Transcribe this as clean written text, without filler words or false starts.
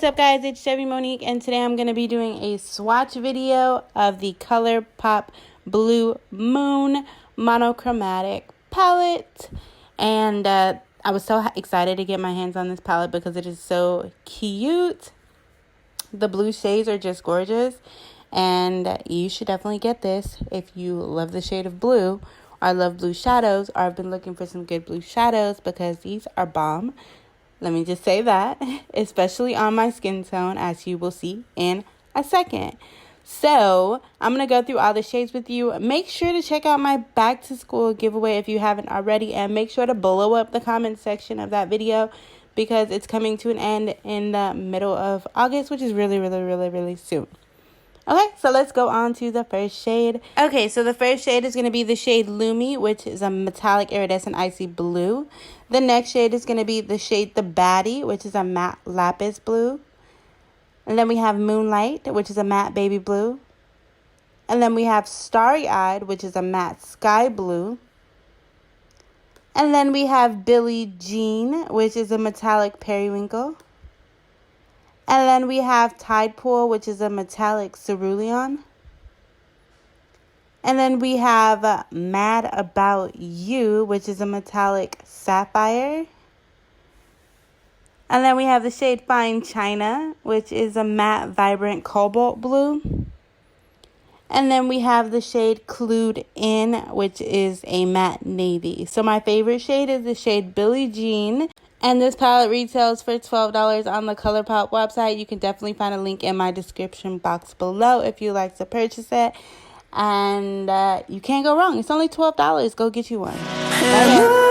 what's up guys, it's ChevyMonique, and today I'm going to be doing a swatch video of the Colourpop Blue Moon monochromatic palette. And I was so excited to get my hands on this palette because it is so cute. The blue shades are just gorgeous, and you should definitely get this if you love the shade of blue or love blue shadows, or I've been looking for some good blue shadows because these are bomb. Let me just say that, especially on my skin tone, as you will see in a second. So I'm going to go through all the shades with you. Make sure to check out my back to school giveaway if you haven't already, and make sure to blow up the comment section of that video because it's coming to an end in the middle of August, which is really soon. Okay, so let's go on to the first shade. Okay, so the first shade is going to be the shade Lumi, which is a metallic iridescent icy blue. The next shade is going to be the shade the Ba Dee, which is a matte lapis blue. And then we have Moonlight, which is a matte baby blue. And then we have Starry Eyed, which is a matte sky blue. And then we have Billie Jean, which is a metallic periwinkle. And then we have Tide Pool, which is a metallic cerulean. And then we have Mad About You, which is a metallic sapphire. And then we have the shade Fine China, which is a matte vibrant cobalt blue. And then we have the shade Clued In, which is a matte navy. So my favorite shade is the shade Billie Jean. And this palette retails for $12 on the Colourpop website. You can definitely find a link in my description box below if you like to purchase it. And you can't go wrong. It's only $12. Go get you one. Bye.